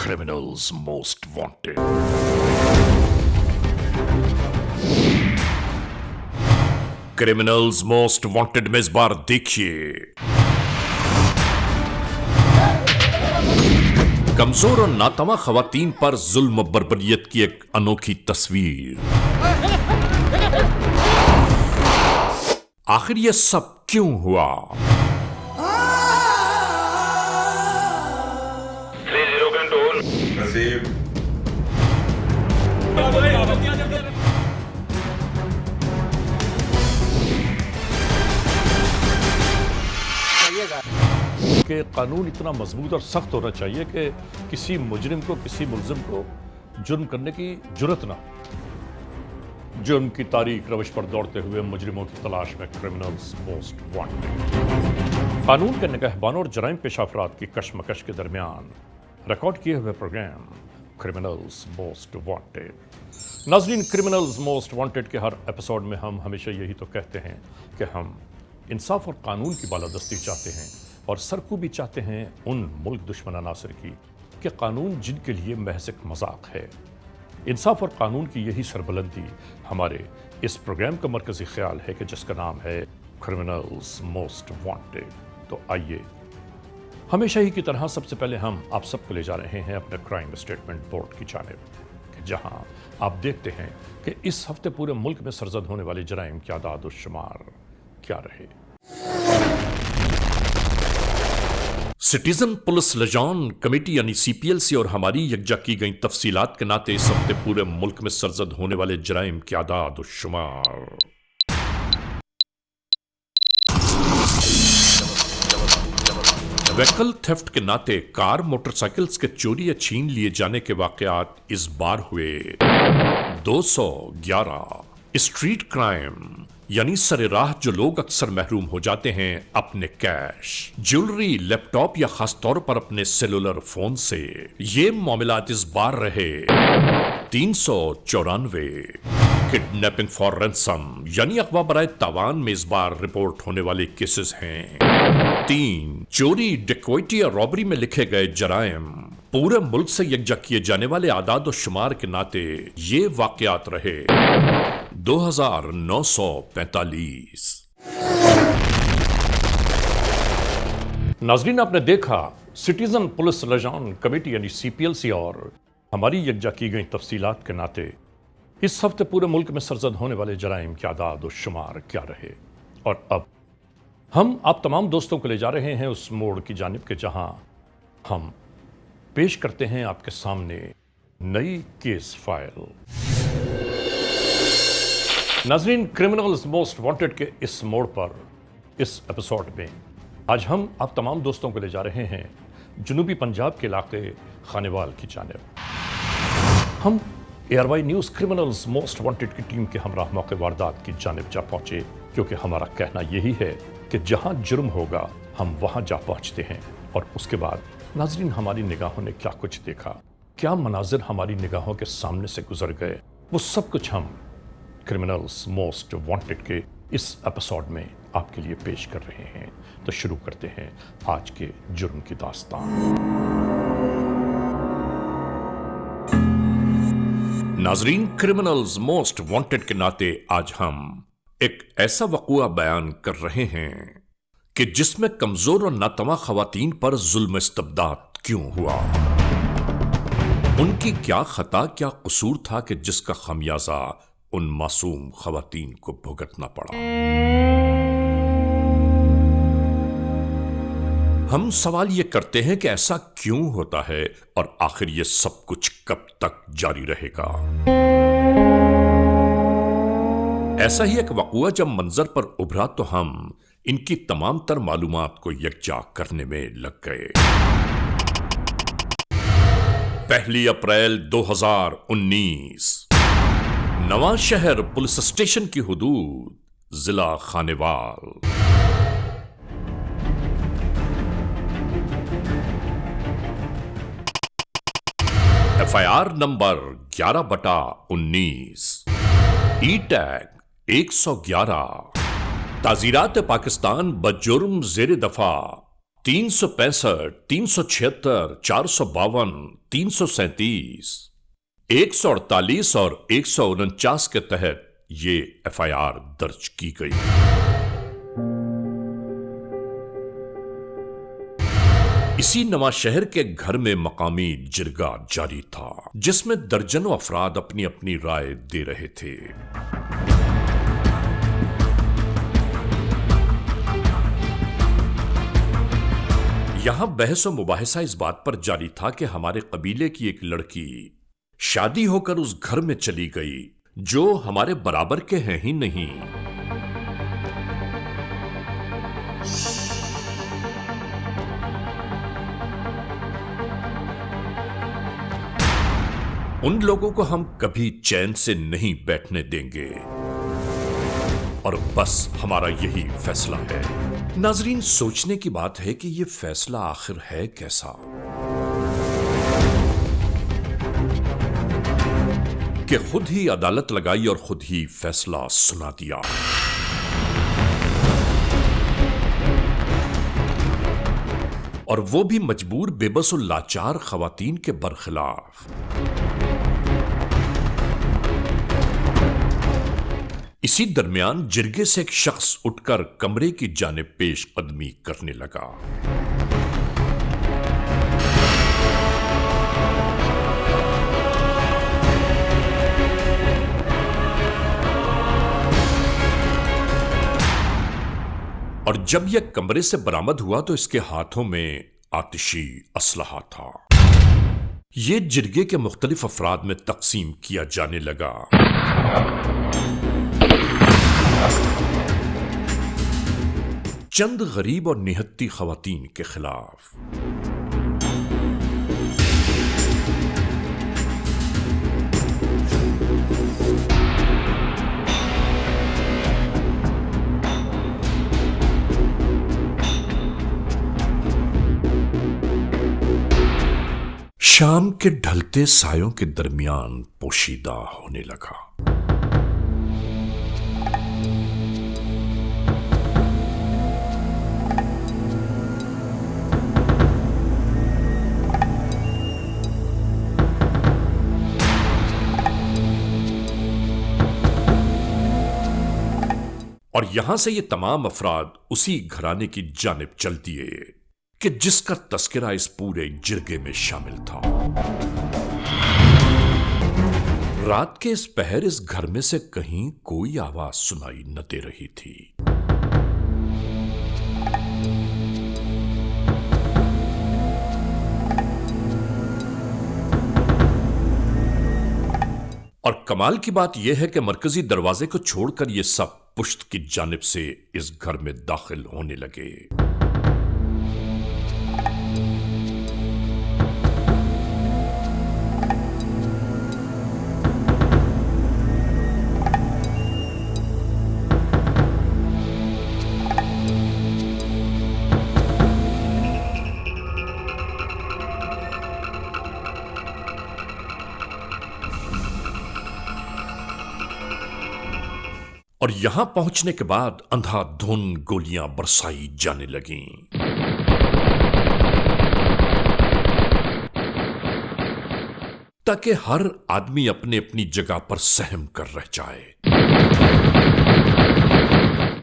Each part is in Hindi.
Criminals Most Wanted. Criminals most wanted में इस बार देखिए कमजोर और नातवा खवातीन पर जुल्म बर्बरियत की एक अनोखी तस्वीर। आखिर यह सब क्यों हुआ? कि कानून इतना मजबूत और सख्त होना चाहिए कि किसी मुजरिम को, किसी मुल्जिम को जुर्म करने की जुर्रत ना हो। जुर्म की तारीख रविश पर दौड़ते हुए मुजरिमों की तलाश में क्रिमिनल्स मोस्ट वांटेड। कानून के निगहबानों और जराइम पेशा अफराद की कशमकश के दरमियान रिकॉर्ड किए हुए प्रोग्राम क्रिमिनल्स मोस्ट वांटेड। नाज़रीन, क्रिमिनल्स मोस्ट वांटेड के हर एपिसोड में हम हमेशा यही तो कहते हैं कि हम इंसाफ और कानून की बालादस्ती चाहते हैं और सरकूबी चाहते हैं उन मुल्क दुश्मन अनासर की कि कानून जिनके लिए महज एक मजाक है। इंसाफ और कानून की यही सरबलंदी हमारे इस प्रोग्राम का मरकजी ख्याल है कि जिसका नाम है क्रिमिनल्स मोस्ट वांटेड। तो आइए, हमेशा ही की तरह सबसे पहले हम आप सबको ले जा रहे हैं अपने क्राइम स्टेटमेंट बोर्ड की जानिब, जहां आप देखते हैं कि इस हफ्ते पूरे मुल्क में सरजद होने वाले जराइम की आदाद और शुमार क्या रहे। सिटीजन पुलिस लिजान कमेटी यानी सीपीएलसी और हमारी यकजा की गई तफसीलात के नाते इस हफ्ते पूरे मुल्क में सरजद होने वाले जराइम की आदाद और शुमार। व्हीकल थेफ्ट के नाते कार मोटरसाइकिल्स के चोरी या छीन लिए जाने के वाकयात इस बार हुए 211। स्ट्रीट क्राइम यानी सरेराह जो लोग अक्सर महरूम हो जाते हैं अपने कैश, ज्वेलरी, लैपटॉप या खासतौर पर अपने सेलुलर फोन से, ये मामलात इस बार रहे 394। किडनैपिंग फॉर रैंसम यानी अगवा बराए तावान में इस बार रिपोर्ट होने वाले केसेस हैं 3। चोरी, डकैती या रॉबरी में लिखे गए जराइम पूरे मुल्क से यकजा किए जाने वाले आदाद और शुमार के नाते ये वाकयात रहे 2945। नाजरीन, आपने देखा सिटीजन पुलिस लिजान कमेटी यानी सीपीएलसी और हमारी यकजा की गई तफसीलात के नाते इस हफ्ते पूरे मुल्क में सरजद होने वाले जराइम की आदाद और शुमार क्या रहे। और अब हम आप तमाम दोस्तों को ले जा रहे हैं उस मोड़ की जानिब के जहां हम पेश करते हैं आपके सामने नई केस फाइल। नाजरीन, क्रिमिनल्स मोस्ट वांटेड के इस मोड़ पर इस एपिसोड में आज हम आप तमाम दोस्तों को ले जा रहे हैं जनूबी पंजाब के इलाके खानेवाल की जानिब। हम ARY news criminals most wanted की टीम के हमराह मौके वारदात की जानिब जा पहुंचे, क्योंकि हमारा कहना यही है कि जहां जुर्म होगा हम वहां जा पहुंचते हैं। और उसके बाद नाजरीन, हमारी निगाहों ने क्या कुछ देखा, क्या मनाजिर हमारी निगाहों के सामने से गुजर गए, वो सब कुछ हम क्रिमिनल्स मोस्ट वांटेड के इस एपिसोड में आपके लिए पेश कर रहे हैं। तो शुरू करते हैं आज के जुर्म की दास्तान। नाजरीन, क्रिमिनल्स मोस्ट वांटेड के नाते आज हम एक ऐसा वक़ुआ बयान कर रहे हैं कि जिसमें कमजोर और नातवा खवातीन पर जुल्म इस्तबदाद क्यों हुआ, उनकी क्या खता, क्या कसूर था कि जिसका खमियाजा उन मासूम खवातीन को भुगतना पड़ा। हम सवाल ये करते हैं कि ऐसा क्यों होता है और आखिर ये सब कुछ कब तक जारी रहेगा। ऐसा ही एक वक़ुआ जब मंजर पर उभरा तो हम इनकी तमाम तर मालूमात को यकजा करने में लग गए। 1 अप्रैल 2019 नवा शहर पुलिस स्टेशन की हुदूद, जिला खानेवाल। FIR नंबर 11/19, ई टैग 111, ताज़ीरात पाकिस्तान बजुर्म ज़ेर दफा 365, 376, 452, 337, 148 और 149 के तहत ये एफआईआर दर्ज की गई। इसी नवाशहर के घर में मकामी जिरगा जारी था, जिसमें दर्जनों अफराद अपनी अपनी राय दे रहे थे। यहां बहस और मुबाहिसा इस बात पर जारी था कि हमारे कबीले की एक लड़की शादी होकर उस घर में चली गई जो हमारे बराबर के हैं ही नहीं। उन लोगों को हम कभी चैन से नहीं बैठने देंगे और बस हमारा यही फैसला है। नाजरीन, सोचने की बात है कि यह फैसला आखिर है कैसा, कि खुद ही अदालत लगाई और खुद ही फैसला सुना दिया। और वो भी मजबूर, बेबस और लाचार खवातीन के बरखिलाफ। इसी दरमियान जिरगे से एक शख्स उठकर कमरे की जानिब पेश कदमी करने लगा। और जब यह कमरे से बरामद हुआ तो इसके हाथों में आतिशी असलहा था। यह जिरगे के मुख्तलिफ अफराद में तकसीम किया जाने लगा। चंद गरीब और निहत्ती खवातीन के खिलाफ। शाम के ढलते सायों के दरमियान पोशीदा होने लगा। और यहां से ये तमाम अफराद उसी घराने की जानिब चल दिए कि जिसका तस्करा इस पूरे जिरगे में शामिल था। रात के इस पहर इस घर में से कहीं कोई आवाज सुनाई न दे रही थी। और कमाल की बात यह है कि मरकजी दरवाजे को छोड़कर ये सब पुश्त की जानिब से इस घर में दाखिल होने लगे। और यहां पहुंचने के बाद अंधाधुंध गोलियां बरसाई जाने लगीं। ताकि हर आदमी अपने अपनी जगह पर सहम कर रह जाए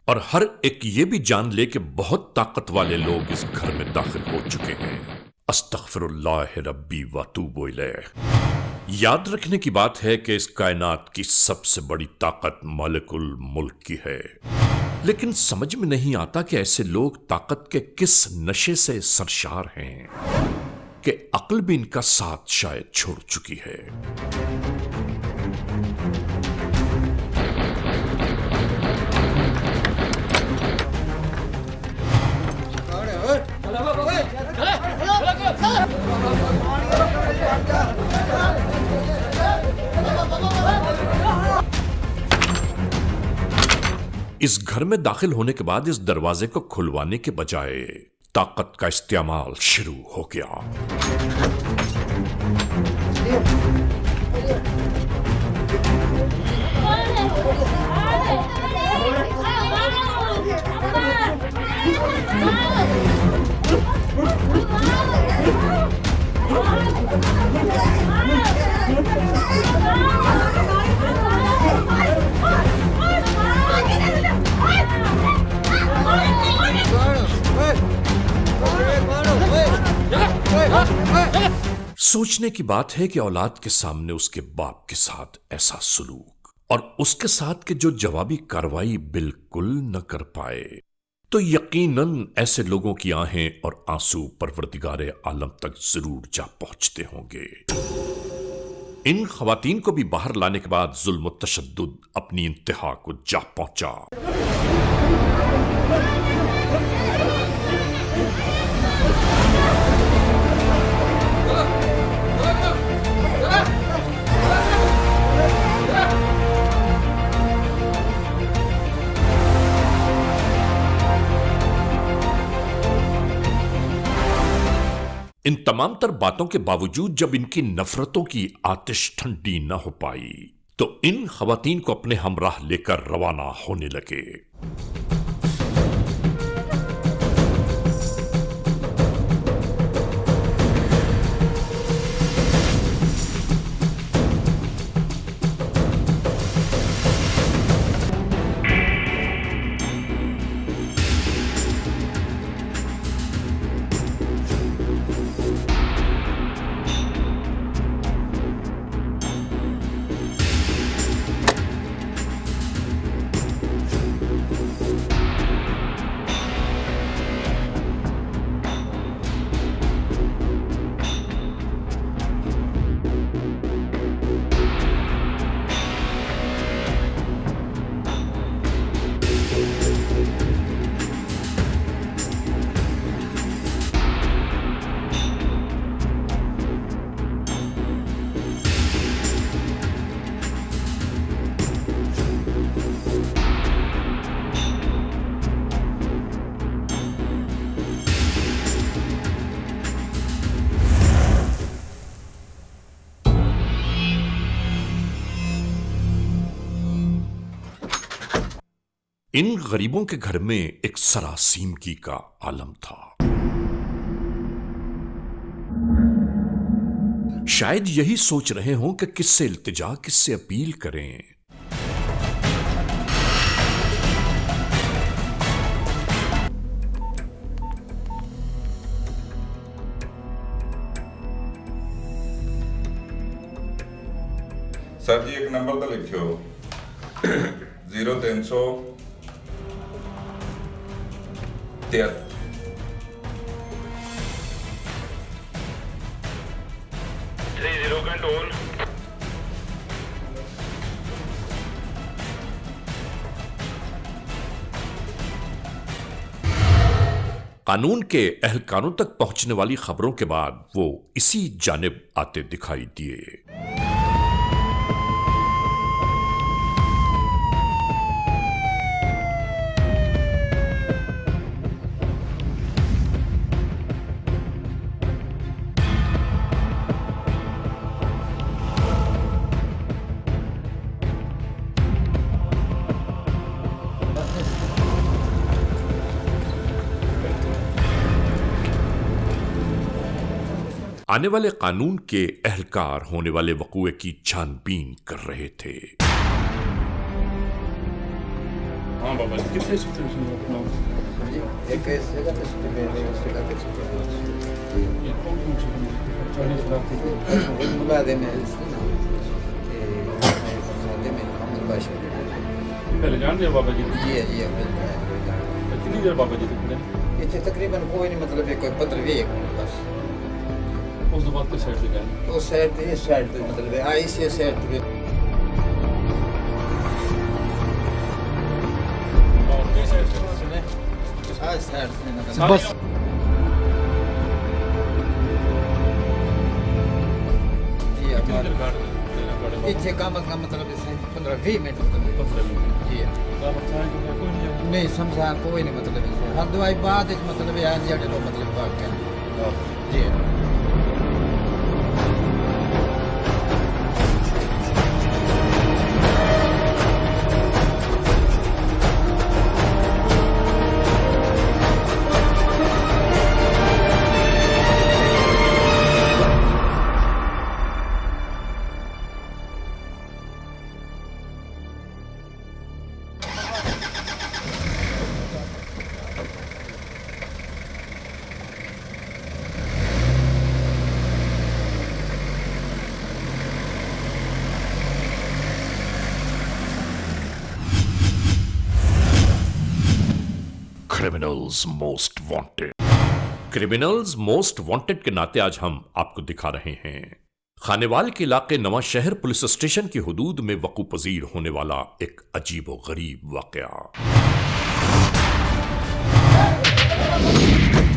और हर एक ये भी जान ले कि बहुत ताकत वाले लोग इस घर में दाखिल हो चुके हैं। अस्तगफिरुल्लाह रब्बी व अतूबु इलैह। याद रखने की बात है कि इस कायनात की सबसे बड़ी ताकत मालिकुल मुल्क की है, लेकिन समझ में नहीं आता कि ऐसे लोग ताकत के किस नशे से सरशार हैं कि अक्ल भी इनका साथ शायद छोड़ चुकी है। इस घर में दाखिल होने के बाद इस दरवाजे को खुलवाने के बजाय ताकत का इस्तेमाल शुरू हो गया। सोचने की बात है कि औलाद के सामने उसके बाप के साथ ऐसा सलूक और उसके साथ के जो जवाबी कार्रवाई बिल्कुल न कर पाए, तो यकीनन ऐसे लोगों की आहें और आंसू परवरदिगारे आलम तक जरूर जा पहुंचते होंगे। इन खवातीन को भी बाहर लाने के बाद जुल्म और तशद्दुद अपनी इंतहा को जा पहुंचा। इन तमाम तर बातों के बावजूद जब इनकी नफरतों की आतिश ठंडी न हो पाई, तो इन खवातीन को अपने हमराह लेकर रवाना होने लगे। इन गरीबों के घर में एक सरासीमगी का आलम था। शायद यही सोच रहे हों कि किससे इल्तिजा, किससे अपील करें। सर जी एक नंबर तो लिखियो 0300 30 कंट्रोल। कानून के एहलकारों तक पहुंचने वाली खबरों के बाद वो इसी जानिब आते दिखाई दिए। आने वाले कानून के एहलकार होने वाले वकूए की छानबीन कर रहे थे। हाँ बाबा जी, कितने सूत्र एक इस जगह पे सूत्र है, एक इस जगह पे सूत्र है। ये कौन सी 40 लाख एक मुलादे में सुना कि मुलादे में मोहम्मद बादशाह पहले जान रहे हो बाबा जी? जी कितनी देर बाबा जी तक? ये तकरीबन कोई नहीं, मतलब कोई 15-20 मिनट बस। उस बात के साइड से गए उस साइड पे, इस साइड पे, मतलब आई से साइड पे सुने आज साइड से मतलब बस जी हमारे इतने काम का मतलब 15-20 मिनट मतलब जी नहीं समझा कोई नहीं, मतलब हर दवाई बाद मतलब यार जड़े लो मतलब वाक्य जी criminals most wanted. Criminals most wanted के नाते आज हम आपको दिखा रहे हैं खानेवाल के इलाके नवा शहर पुलिस स्टेशन की हुदूद में वकू पजीर होने वाला एक अजीब व गरीब वाकया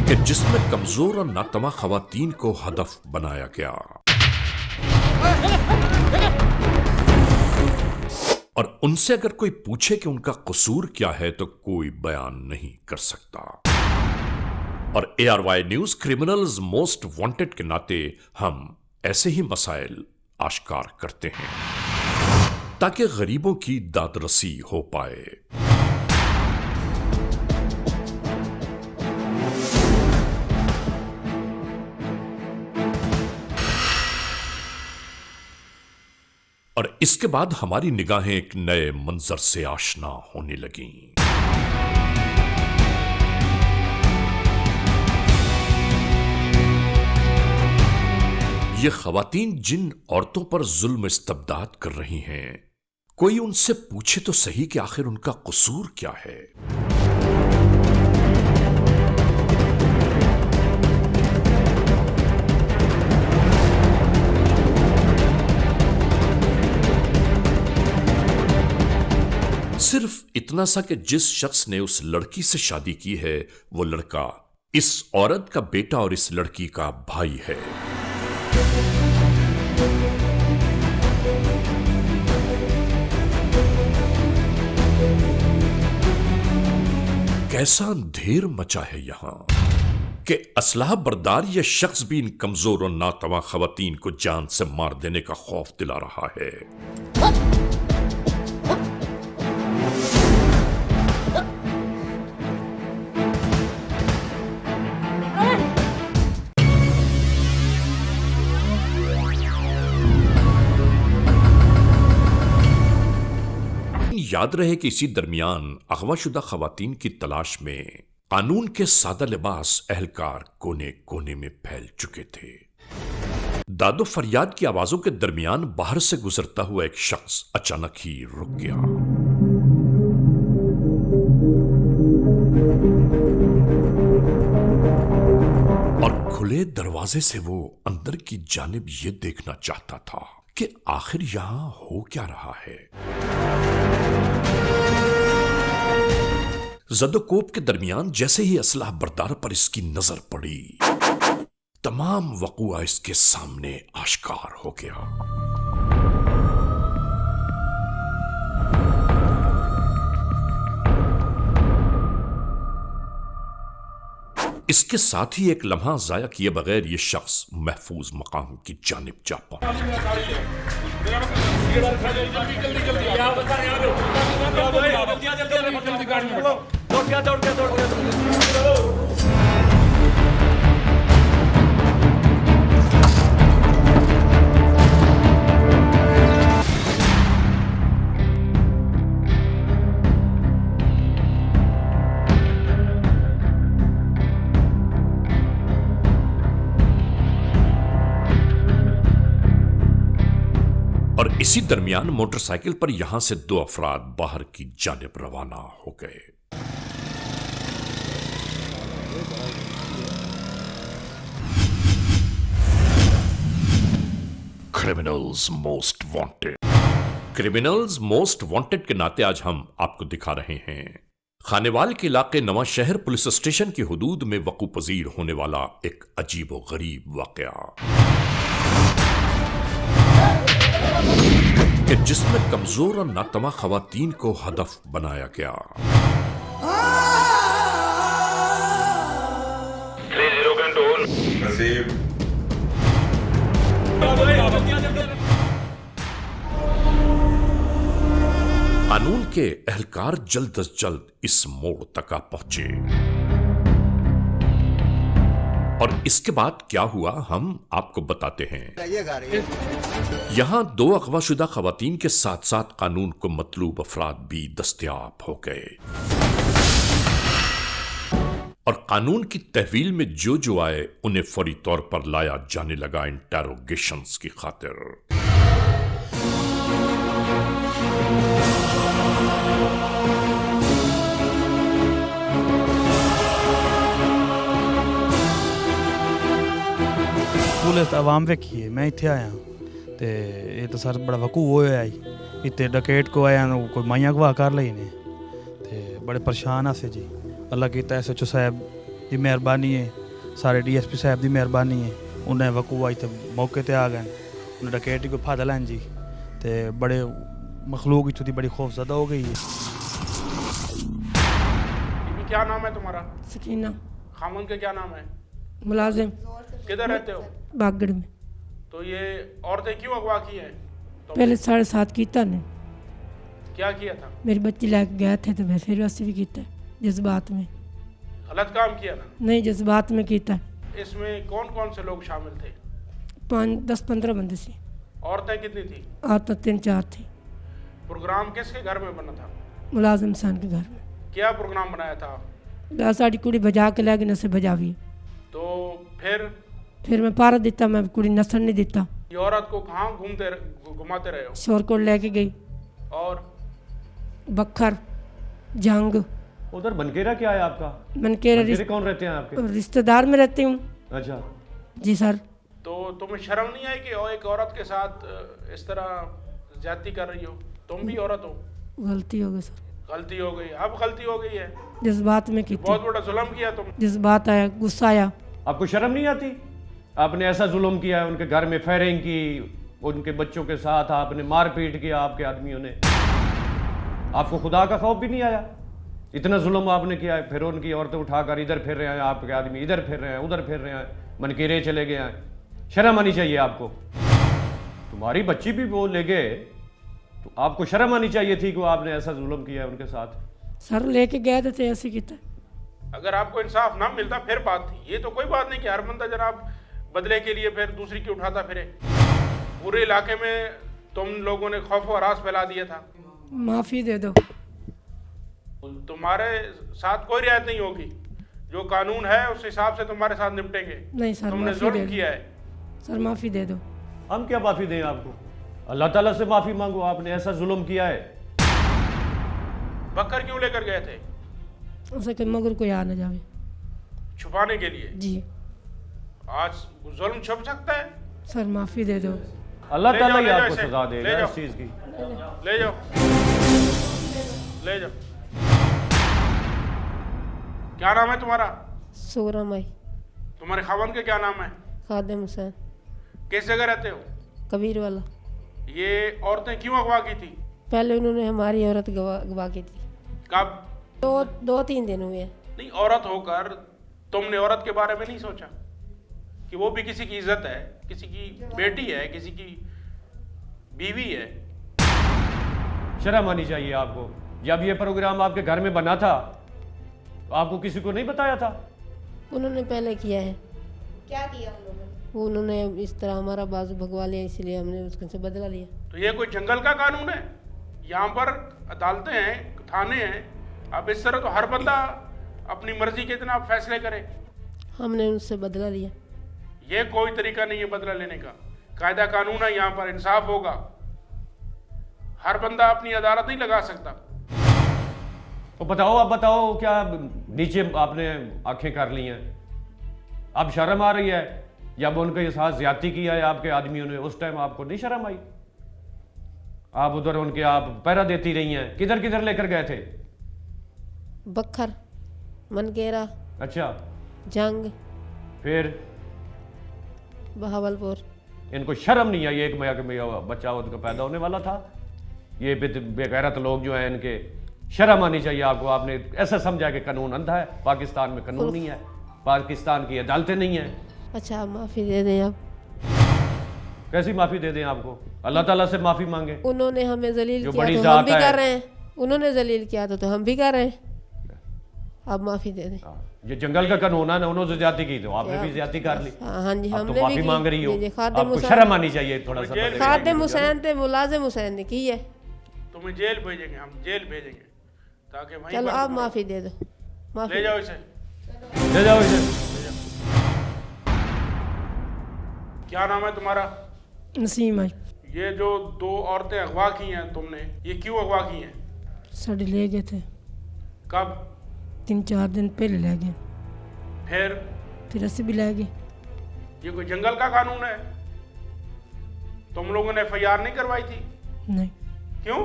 कि जिसमें कमजोर और नातवा खवातीन को हदफ बनाया गया और उनसे अगर कोई पूछे कि उनका कसूर क्या है तो कोई बयान नहीं कर सकता। और ARY news criminals most wanted के नाते हम ऐसे ही मसाइल आश्कार करते हैं ताकि गरीबों की दादरसी हो पाए। और इसके बाद हमारी निगाहें एक नए मंजर से आशना होने लगीं। ये खवातीन जिन औरतों पर जुल्म इस्तबदाद कर रही हैं, कोई उनसे पूछे तो सही कि आखिर उनका कसूर क्या है। सिर्फ इतना सा कि जिस शख्स ने उस लड़की से शादी की है वो लड़का इस औरत का बेटा और इस लड़की का भाई है। कैसा अंधेर मचा है यहां कि असलाह बरदार यह शख्स भी इन कमजोर और नातवा खवातीन को जान से मार देने का खौफ दिला रहा है। याद रहे कि इसी दरमियान अगवाशुदा खवातीन की तलाश में कानून के सादा लिबास एहलकार कोने कोने में फैल चुके थे। दादो फरियाद की आवाजों के दरमियान बाहर से गुजरता हुआ एक शख्स अचानक ही रुक गया। और खुले दरवाजे से वो अंदर की जानिब ये देखना चाहता था कि आखिर यहां हो क्या रहा है। जदोकोप के दरमियान जैसे ही असलाह बरदार पर इसकी नजर पड़ी, तमाम वक़ुआ इसके सामने आश्कार हो गया। इसके साथ ही एक लम्हा जाया किए बगैर यह शख्स महफूज मकाम की जानिब जा पहुंचा। और इसी दरमियान मोटरसाइकिल पर यहां से दो अफराद बाहर की जानिब रवाना हो गए। Criminals most wanted. Criminals most wanted के नाते आज हम आपको दिखा रहे हैं खानेवाल के इलाके नवा शहर पुलिस स्टेशन की हुदूद में वकू पजीर होने वाला एक अजीब व गरीब वाकया कि जिसमें कमजोर और नातवा खवातीन को हदफ बनाया गया। नसीब कानून के एहलकार जल्द अज जल्द इस मोड़ तक आ पहुंचे और इसके बाद क्या हुआ हम आपको बताते हैं। यहां दो अगवाशुदा खवातीन के साथ साथ कानून को मतलूब अफराद भी दस्तयाब हो गए और कानून की तहवील में जो आए उन्हें फौरी तौर पर लाया जाने लगा इंटेरोगेशंस की खातिर। ਪੁਲਿਸ ਆਵਾਮ ਵੇਖੀਏ ਮੈਂ ਇੱਥੇ ਆਇਆ ਤੇ ਇਹ ਤਾਂ ਸਰ ਬੜਾ ਵਕੂ ਹੋਇਆ ਹੈ ਇੱਥੇ ਡਕੈਟ ਕੋ ਆਇਆ ਨੂੰ ਕੋਈ ਮਾਈਆਂ ਗਵਾ ਕਰ ਲਈ ਨੇ ਤੇ ਬੜੇ ਪਰੇਸ਼ਾਨ ਆਸੇ ਜੀ ਅੱਲਾ ਕੀਤਾ ਐਸਐਚਓ ਸਾਹਿਬ ਦੀ ਮਿਹਰਬਾਨੀ ਹੈ ਸਾਰੇ ਡੀਐਸਪੀ ਸਾਹਿਬ ਦੀ ਮਿਹਰਬਾਨੀ ਹੈ ਉਹਨੇ ਵਕੂ ਆਈ ਤੇ ਮੌਕੇ ਤੇ ਆ ਗਏ ਉਹਨੇ ਡਕੈਟੀ ਕੋ ਫੜ ਲੈਣ ਜੀ ਤੇ बड़े मखलूक इतनी बड़ी खौफजदा हो गई है। बीबी क्या नाम है तुम्हारा? सकीना। खामन का क्या नाम है? मुलाजिम। किधर रहते हो? बागड़ में। तो ये औरतें क्यों अगवा की हैं? तो पहले 7:30 कीता ने। क्या किया था? मेरी बच्ची लेके गए थे तो मैं फिर वैसे भी कीता जज्बात में। गलत काम किया ना? नहीं जज्बात में कीता। इसमें कौन कौन से लोग शामिल थे? 10-15 बंदे से। औरतें कितनी थी? औरतें 3-4 थी। प्रोग्राम किसके घर में बना था? मुलाजिम सान के घर में। क्या प्रोग्राम बनाया था? साड़ी कुड़ी बजा के लै गई नशे बजावी। तो फिर मैं पारा दिता मैं कुड़ी नसन नहीं दिता। ये औरत को कहाँ घुमाते रहे हो? शोरकोट लेके गई और बखर जंग। उधर बनकेरा क्या है आपका? मनकेरा कौन रहते हैं आपके? रिश्तेदार में रहती हूँ। अच्छा जी सर। तो तुम्हें शर्म नहीं आई कि एक औरत के साथ इस तरह ज्यादती कर रही हो? तुम भी औरत हो। गलती हो गई सर। गलती हो गई, अब गलती हो गई है। जज्बात में की बहुत बड़ा जुल्म किया तुम। जज्बात आया गुस्सा आया। आपको शर्म नहीं आती? आपने ऐसा जुल्म किया है, उनके घर में फायरिंग की, उनके बच्चों के साथ आपने मारपीट किया आपके आदमियों ने, आपको खुदा का खौफ भी नहीं आया? इतना जुल्म आपने किया है, फिर उनकी औरतें उठाकर इधर फिर रहे हैं, आपके आदमी इधर फिर रहे हैं, उधर फिर रहे हैं, मनकेरे चले गए हैं। शर्म आनी चाहिए आपको। तुम्हारी बच्ची भी वो ले गए तो आपको शर्म आनी चाहिए थी कि आपने ऐसा जुल्म किया है उनके साथ। सर लेके गए थे ऐसे किया। अगर आपको इंसाफ ना मिलता फिर बात थी। ये तो कोई बात नहीं कि हर बंदा जनाब बदले के लिए फिर दूसरी की उठाता फिरे। पूरे इलाके में तुम लोगों ने खौफ और हरास फैला दिया था। माफी दे दो। तुम्हारे साथ कोई रियायत नहीं होगी। जो कानून है उस हिसाब से तुम्हारे साथ निपटेंगे। नहीं सर तुमने जुल्म किया है। सर माफी दे दो। हम क्या माफी दें आपको? अल्लाह ताला से माफी मांगो, आपने ऐसा जुल्म किया है। बकर क्यों लेकर गए थे? उसे कि मगर कोई आ न जावे। छुपाने के लिए? जी। आज जुल्म छुप सकता है? सर माफी दे दो। अल्लाह ताला ही ले जाओ आपको इसे। सजा देगा ले जाओ। इस चीज की। ले जाओ, ले जाओ। क्या नाम है तुम्हारा? सोरा माई। तुम्हारे खावन के क्या नाम है? खादिम हुसैन। किस जगह रहते हो? कबीर वाला। ये औरतें क्यों अगवा की थी? पहले उन्होंने हमारी औरत गवा की थी। कब? 2-3 दिन हुए। नहीं, औरत होकर तुमने औरत के बारे में नहीं सोचा कि वो भी किसी की इज्जत है, किसी की बेटी है, किसी की बीवी है? शर्म आनी चाहिए आपको। जब ये प्रोग्राम आपके घर में बना था तो आपको किसी को नहीं बताया था? उन्होंने पहले किया है। क्या किया उन्होंने? उन्होंने इस तरह हमारा बाजू भगवा लिया, इसलिए हमने उससे बदला लिया। तो ये कोई जंगल का कानून है? यहाँ पर अदालतें हैं, थाने हैं। अब इस तरह तो हर बंदा अपनी मर्जी के इतना फैसले करे। हमने उनसे बदला लिया। ये कोई तरीका नहीं है बदला लेने का। कायदा कानून है, यहाँ पर इंसाफ होगा। हर बंदा अपनी अदालत नहीं लगा सकता। तो बताओ, अब बताओ, क्या नीचे आपने आंखें कर ली हैं? अब शर्म आ रही है? जब उनके साथ ज्यादती किया है आपके आदमियों ने, उस टाइम आपको नहीं शर्म आई? आप उधर उनके आप पहरा देती रही हैं। किधर किधर लेकर गए थे? बखर, मनकेरा। अच्छा, जंग, फिर बहावलपुर। इनको शर्म नहीं आई? एक बच्चा उनका पैदा होने वाला था। ये बेगैरत लोग जो हैं, इनके शर्म आनी चाहिए आपको। आपने ऐसा समझा कि कानून अंधा है। पाकिस्तान में कानून नहीं है, पाकिस्तान की अदालतें नहीं है। अच्छा माफी दे दें आप। कैसी माफी दे दें आपको? अल्लाह ताला से माफी मांगे। उन्होंने हमें जलील जो किया बड़ी तो हम जात भी है। कर रहे हैं। उन्होंने जलील किया तो हम भी कर रहे हैं। आप माफी दे दें। ये जंगल का कानून है ना, उन्होंने ज्यादती की तो आपने भी ज्यादती कर ली। हाँ जी, अब हमने तो माफी भी मांग रही हो। की। खादिम आपको हुसैन- शर्म आनी चाहिए थोड़ा सा। खादिम हुसैन थे, मुलाजिम हुसैन ने की है। तुम्हें जेल भेजेंगे, हम जेल भेजेंगे ताकि वहीं चलो पर आप तुम माफी दे दो। माफी ले जाओ इसे। ले जाओ इसे। क्या नाम है तुम्हारा? नसीम आई। ये जो 2 औरतें अगवा की हैं तुमने, ये क्यों अगवा की हैं? साढ़े ले गए थे। कब? 3-4 दिन पहले ले गए। फिर फिर असं भी ले गए। ये कोई जंगल का कानून है? तुम लोगों ने FIR नहीं करवाई थी? नहीं, क्यों?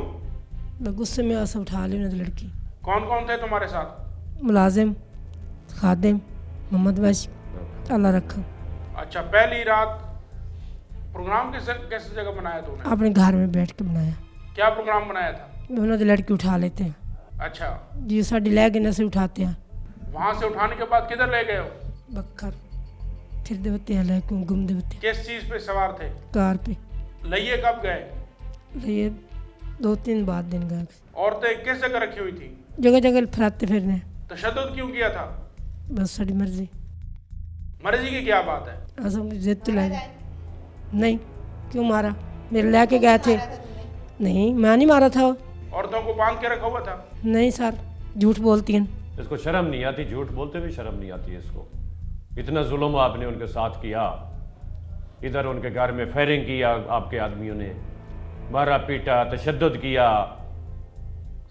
मैं गुस्से में आसा उठा ली उन्होंने लड़की। कौन कौन थे तुम्हारे साथ? मुलाजिम, खादिम, मोहम्मद वैश, अल्लाह रखा। अच्छा, पहली रात प्रोग्राम किस जगह बनाया तुमने? अपने घर में बैठ के बनाया। क्या प्रोग्राम बनाया था? उन्होंने लड़की उठा लेते हैं अच्छा, जी, साड़ी लै के से उठाते हैं। वहां से उठाने के बाद किधर ले गए हो? बखर फिर देते हैं, लैके घूम देते। किस चीज पे सवार थे? कार पे। लइये कब गए? ये 2-3 बाद दिन गए। औरतें किस जगह रखी हुई थी? जगह जगह फराते फिरने। तशद्दुद क्यों किया था? बस साड़ी मर्जी। मर्जी की क्या बात है? असम जिद तो लगे नहीं, क्यों मारा? मेरे लेके गए थे। नहीं, मैं नहीं मारा था। औरतों को बांध के रखा हुआ था? नहीं सर, झूठ बोलती हैं। इसको शर्म नहीं आती? झूठ बोलते भी शर्म नहीं आती है इसको? इतना जुल्म आपने उनके साथ किया, इधर उनके घर में फायरिंग किया, आपके आदमियों ने मारा पीटा, तशद्दुद किया,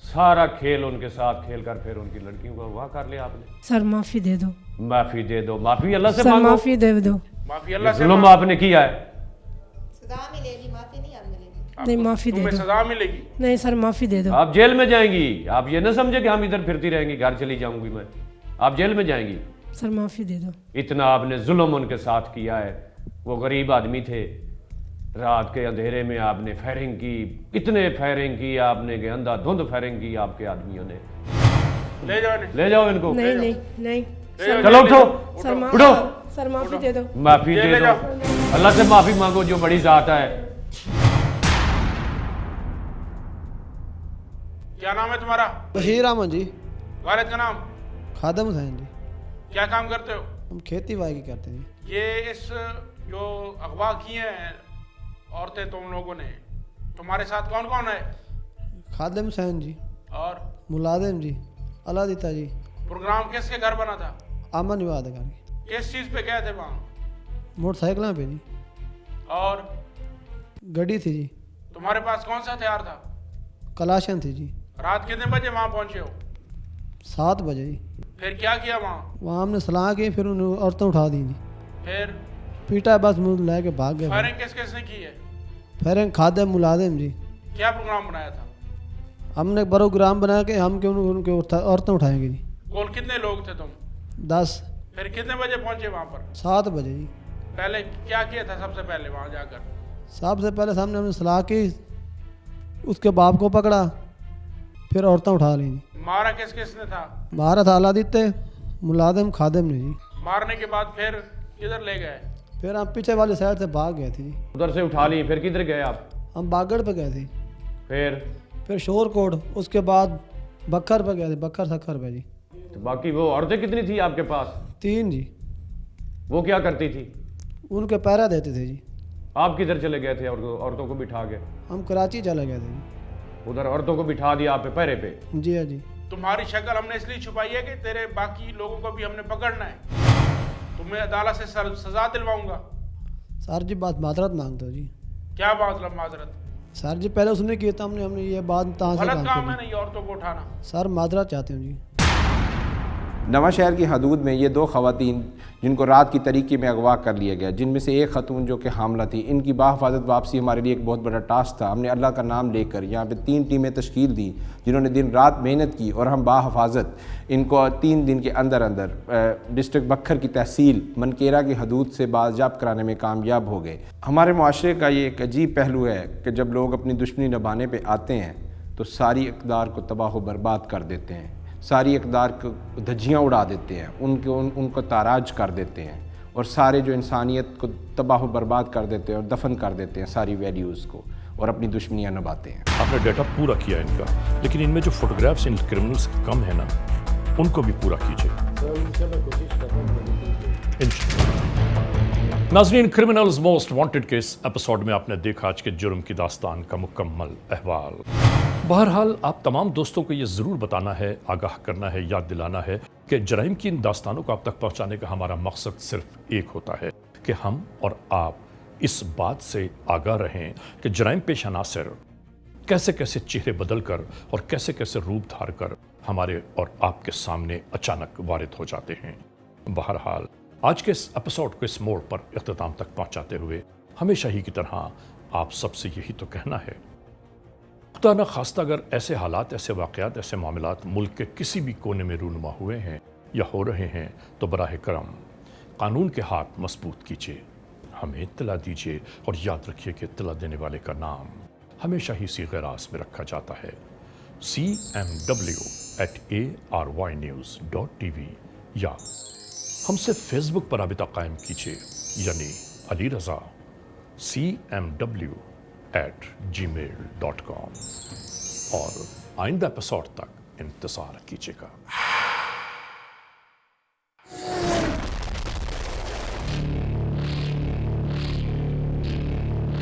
सारा खेल उनके साथ खेल कर फिर उनकी लड़कियों को अगवा कर लिया आपने। सर माफी दे दो। माफी दे दो? माफी अल्लाह से सर मांगो। माफी दे दो। माफी अल्लाह से जुल्म आपने किया है। सजा मिलेगी, माफी नहीं अब मिलेगी। नहीं, माफी दे तुम्हें दो। सजा मिलेगी। नहीं सर, माफी दे दो। आप जेल में जाएंगी। आप ये ना समझे कि हम इधर फिरती रहेंगी, घर चली जाऊंगी मैं। आप जेल में जाएंगी। सर माफी दे दो। इतना आपने जुल्म उनके साथ किया है। वो गरीब आदमी थे, रात के अंधेरे में आपने फायरिंग की, इतने फायरिंग की आपने कि अंधाधुंध फायरिंग की आपके आदमियों ने। ले जाओ इन्हें। ले जाओ इनको। नहीं नहीं नहीं। चलो उठो, सर उठो। सर माफी दे दो। माफी दे ले दो। जाओ। अल्लाह से माफी मांगो जो बड़ी जात है। क्या नाम है तुम्हारा? बशीर अहमद जी। वालिद का नाम? खादम हुसैन जी। क्या काम करते हो? हम खेती बाड़ी करते हैं जी। ये इस जो अगवा किए हैं औरतें तुम लोगों ने, तुम्हारे साथ कौन कौन है? खादम हुसैन जी और मुलाजिम जी, अलादिता जी। प्रोग्राम किसके घर बना था? अमन विवाद का। किस चीज पे गए थे वहाँ? मोटरसाइकिल पे जी। और गड्डी थी जी। तुम्हारे पास कौन सा हथियार था? कलाशन थी जी। रात कितने बजे वहाँ पहुंचे हो? 7 बजे जी। फिर क्या किया वहाँ? वहाँ हमने सलाह की, फिर उन्हें औरतें उठा दी जी। फिर पीटा, बस मुँह ले के भाग गए। फायरिंग किस किसने की है? फायरिंग खादम मुलाजिम जी। क्या प्रोग्राम बनाया था? हमने एक प्रोग्राम बना के हम क्यों उनके औरतें उठाएंगे जी। कुल कितने लोग थे तुम? 10। फिर कितने बजे पहुंचे वहाँ पर? 7 बजे जी। पहले क्या किया था सबसे पहले वहाँ जाकर? सबसे पहले सामने हमने सलाह की, उसके बाप को पकड़ा, फिर औरतें उठा ली जी। मारा किस किसने था? मारा था अलादित्य, मुलाजिम, खादिम ने जी। मारने के बाद फिर किधर ले गए? फिर हम पीछे वाली साइड से भाग गए थे जी। उधर से उठा ली, फिर किधर गए आप? हम बागड़ पे गए थे। फिर शोरकोट, उसके बाद बखर पे गए थे, बखर सखर पे जी। तो बाकी वो औरतें कितनी थी आपके पास? 3 जी। वो क्या करती थी? उनके पैरा देते थे जी। आप किधर चले गए थे औरतों को बिठा के? हम कराची चले गए थे जी। उधर औरतों को बिठा दिया आप पे पहरे पे? जी हाँ जी। तुम्हारी शक्ल हमने इसलिए छुपाई है कि तेरे बाकी लोगों को भी हमने पकड़ना है। तुम्हें अदालत से सजा दिलवाऊंगा। सर जी बात माजरत मांगते हो जी। क्या मतलब माजरत? सर जी पहले उसने किया था, हमने ये बात कहाँ से गलत काम है की? नहीं औरतों को उठाना। सर माजरत चाहते हो जी। नवां शहर की हदूद में ये 2 ख़वातीन जिनको रात की तरीके में अगवा कर लिया गया, जिनमें से एक खतून जो कि हामला थी, इनकी बाहिफाजत वापसी हमारे लिए एक बहुत बड़ा टास्क था। हमने अल्लाह का नाम लेकर यहाँ पे 3 टीमें तश्कील दी जिन्होंने दिन रात मेहनत की और हम बाहिफाजत इनको 3 दिन के अंदर अंदर डिस्ट्रिक्ट बखर की तहसील मनकेरा की हदूद से बाज़ाब्त कराने में कामयाब हो गए। हमारे मुआशरे का ये एक अजीब पहलू है कि जब लोग अपनी दुश्मनी निभाने पर आते हैं तो सारी इक़दार को तबाह व बर्बाद कर देते हैं, सारी इक़दार को धज्जियाँ उड़ा देते हैं, उनको ताराज कर देते हैं और सारे जो इंसानियत को तबाह व बर्बाद कर देते हैं और दफन कर देते हैं सारी वैल्यूज़ को, और अपनी दुश्मनियाँ निभाते हैं। आपने डाटा पूरा किया इनका, लेकिन इनमें जो फोटोग्राफ्स इन क्रिमिनल्स के कम है ना, उनको भी पूरा कीजिए। नाज़रीन, criminals most wanted case episode में आपने देखा आज के जुर्म की दास्तान का मुकम्मल अहवाल। बहरहाल आप तमाम दोस्तों को ये ज़रूर बताना है, आगाह करना है, याद दिलाना है कि जराइम की इन दास्तानों को आप तक पहुँचाने का हमारा मकसद सिर्फ एक होता है कि हम और आप इस बात से आगाह रहें कि जराइम पेश अनासर कैसे कैसे चेहरे बदल कर और कैसे कैसे रूप धार कर हमारे और आपके सामने अचानक वारिद हो जाते हैं। बहरहाल आज के इस एपिसोड को इस मोड़ पर इख्तिताम तक पहुंचाते हुए हमेशा ही की तरह आप सबसे यही तो कहना है, खुदा न खास्ता अगर ऐसे हालात, ऐसे वाक़यात, ऐसे मामलात मुल्क के किसी भी कोने में रूनुमा हुए हैं या हो रहे हैं तो बराह करम कानून के हाथ मजबूत कीजिए, हमें इत्तला दीजिए और याद रखिए कि इत्तला देने वाले का नाम हमेशा ही सीग़े रास में रखा जाता है cmw@arYnews.tv या हमसे फेसबुक पर राबिता कायम कीजिए यानी अली रज़ा cmw@gmail.com और आइंदा एपिसोड तक इंतज़ार कीजिएगा।